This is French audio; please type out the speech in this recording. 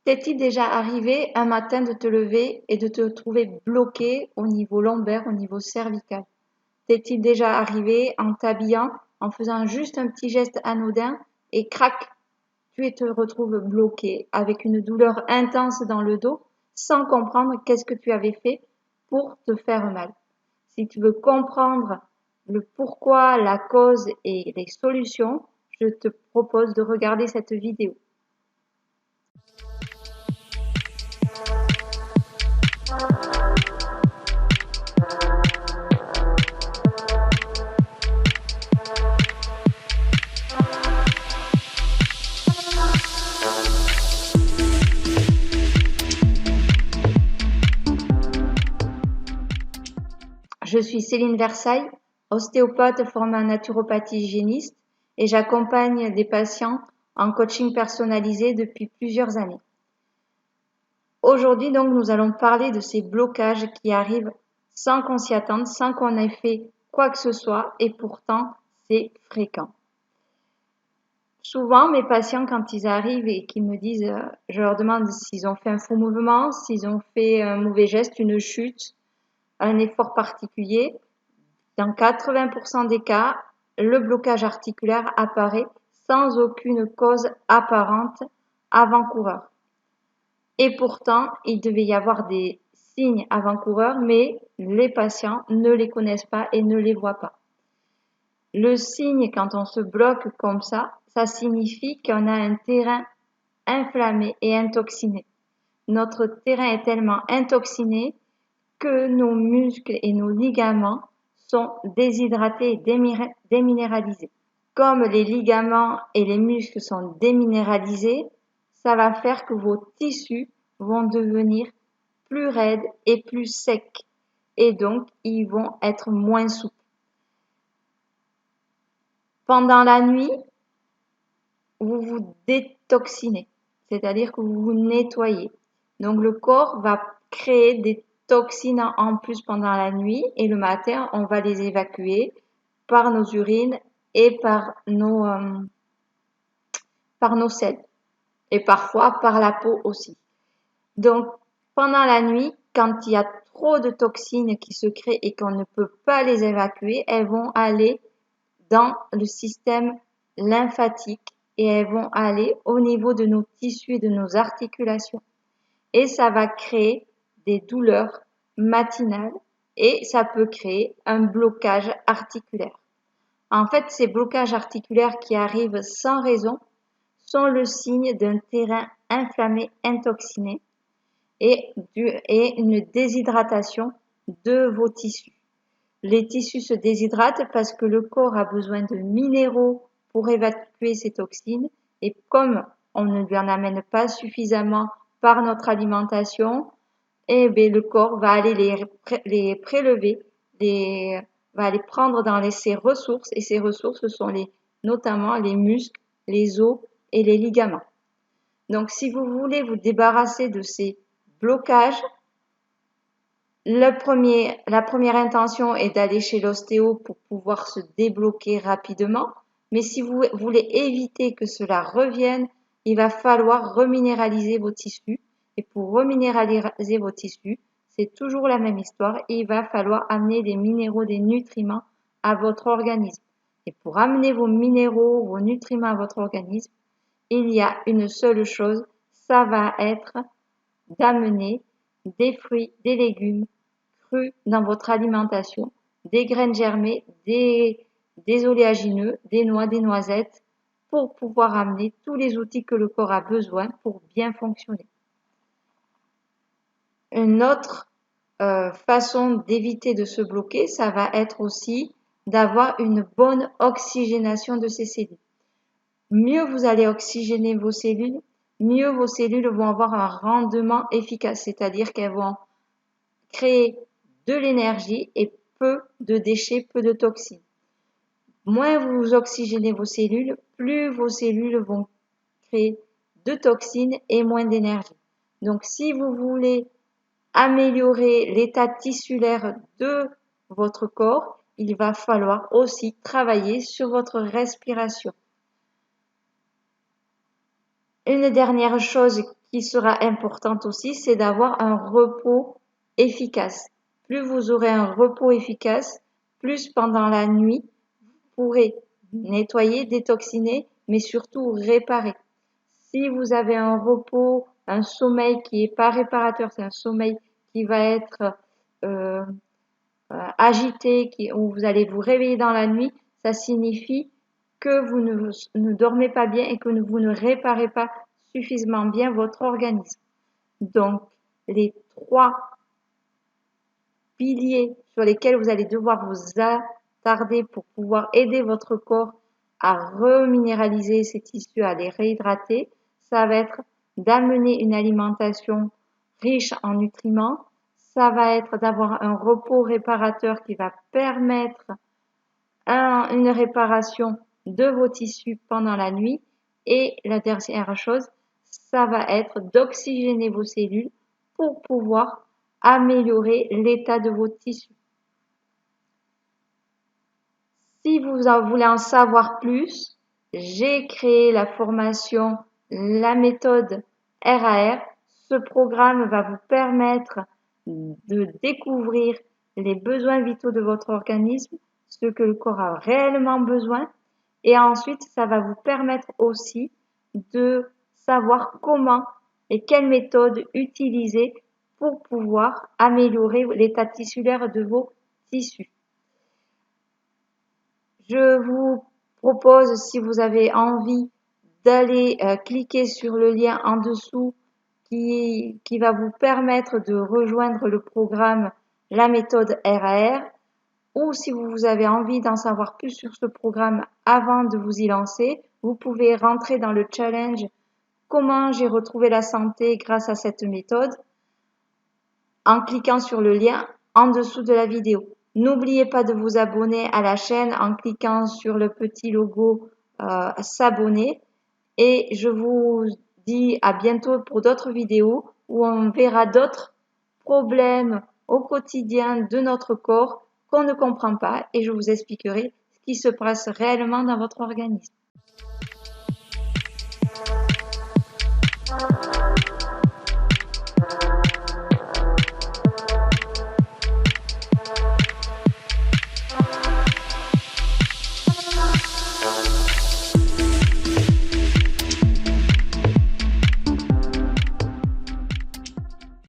T'est-il déjà arrivé un matin de te lever et de te trouver bloqué au niveau lombaire, au niveau cervical? T'est-il déjà arrivé en t'habillant, en faisant juste un petit geste anodin et crac, tu te retrouves bloqué avec une douleur intense dans le dos sans comprendre qu'est-ce que tu avais fait pour te faire mal? Si tu veux comprendre le pourquoi, la cause et les solutions, je te propose de regarder cette vidéo. Je suis Céline Versailles, ostéopathe formée en naturopathie hygiéniste et j'accompagne des patients en coaching personnalisé depuis plusieurs années. Aujourd'hui, donc, nous allons parler de ces blocages qui arrivent sans qu'on s'y attende, sans qu'on ait fait quoi que ce soit et pourtant c'est fréquent. Souvent, mes patients, quand ils arrivent et qu'ils me disent, je leur demande s'ils ont fait un faux mouvement, s'ils ont fait un mauvais geste, une chute, un effort particulier. Dans 80% des cas, le blocage articulaire apparaît sans aucune cause apparente avant-coureur. Et pourtant, il devait y avoir des signes avant-coureurs, mais les patients ne les connaissent pas et ne les voient pas. Le signe, quand on se bloque comme ça signifie qu'on a un terrain inflammé et intoxiné. Notre terrain est tellement intoxiné que nos muscles et nos ligaments sont déshydratés et déminéralisés. Comme les ligaments et les muscles sont déminéralisés, ça va faire que vos tissus vont devenir plus raides et plus secs et donc ils vont être moins souples. Pendant la nuit, vous vous détoxinez, c'est-à-dire que vous vous nettoyez. Donc le corps va créer des toxines en plus pendant la nuit et le matin, on va les évacuer par nos urines et par nos selles et parfois par la peau aussi. Donc pendant la nuit, quand il y a trop de toxines qui se créent et qu'on ne peut pas les évacuer, elles vont aller dans le système lymphatique et elles vont aller au niveau de nos tissus et de nos articulations. Et ça va créer des douleurs matinales et ça peut créer un blocage articulaire. En fait, ces blocages articulaires qui arrivent sans raison sont le signe d'un terrain inflammé, intoxiné et une déshydratation de vos tissus. Les tissus se déshydratent parce que le corps a besoin de minéraux pour évacuer ces toxines et comme on ne lui en amène pas suffisamment par notre alimentation, eh bien, le corps va aller les prélever, va aller prendre dans ses ressources et ces ressources sont notamment les muscles, les os et les ligaments. Donc, si vous voulez vous débarrasser de ces blocages, la première intention est d'aller chez l'ostéo pour pouvoir se débloquer rapidement. Mais si vous voulez éviter que cela revienne, il va falloir reminéraliser vos tissus. Et pour reminéraliser vos tissus, c'est toujours la même histoire. Il va falloir amener des minéraux, des nutriments à votre organisme. Et pour amener vos minéraux, vos nutriments à votre organisme, il y a une seule chose, ça va être d'amener des fruits, des légumes crus dans votre alimentation, des graines germées, des oléagineux, des noix, des noisettes, pour pouvoir amener tous les outils que le corps a besoin pour bien fonctionner. Une autre façon d'éviter de se bloquer, ça va être aussi d'avoir une bonne oxygénation de ces cellules. Mieux vous allez oxygéner vos cellules, mieux vos cellules vont avoir un rendement efficace, c'est-à-dire qu'elles vont créer de l'énergie et peu de déchets, peu de toxines. Moins vous oxygénez vos cellules, plus vos cellules vont créer de toxines et moins d'énergie. Donc si vous voulez améliorer l'état tissulaire de votre corps, il va falloir aussi travailler sur votre respiration. Une dernière chose qui sera importante aussi, c'est d'avoir un repos efficace. Plus vous aurez un repos efficace, plus pendant la nuit, vous pourrez nettoyer, détoxiner, mais surtout réparer. Si vous avez un repos, un sommeil qui est pas réparateur, c'est un sommeil qui va être euh, agité, où vous allez vous réveiller dans la nuit, ça signifie que vous ne dormez pas bien et que vous ne réparez pas suffisamment bien votre organisme. Donc, les 3 piliers sur lesquels vous allez devoir vous attarder pour pouvoir aider votre corps à reminéraliser ses tissus, à les réhydrater, ça va être d'amener une alimentation riche en nutriments, ça va être d'avoir un repos réparateur qui va permettre une réparation de vos tissus pendant la nuit. Et la dernière chose, ça va être d'oxygéner vos cellules pour pouvoir améliorer l'état de vos tissus. Si vous voulez en savoir plus, j'ai créé la formation La méthode RAR. Ce programme va vous permettre de découvrir les besoins vitaux de votre organisme, ce que le corps a réellement besoin. Et ensuite, ça va vous permettre aussi de savoir comment et quelle méthode utiliser pour pouvoir améliorer l'état tissulaire de vos tissus. Je vous propose, si vous avez envie, d'aller cliquer sur le lien en dessous qui va vous permettre de rejoindre le programme La méthode RAR, ou si vous avez envie d'en savoir plus sur ce programme avant de vous y lancer, vous pouvez rentrer dans le challenge Comment j'ai retrouvé la santé grâce à cette méthode en cliquant sur le lien en dessous de la vidéo. N'oubliez pas de vous abonner à la chaîne en cliquant sur le petit logo s'abonner et je vous dis à bientôt pour d'autres vidéos où on verra d'autres problèmes au quotidien de notre corps qu'on ne comprend pas et je vous expliquerai ce qui se passe réellement dans votre organisme.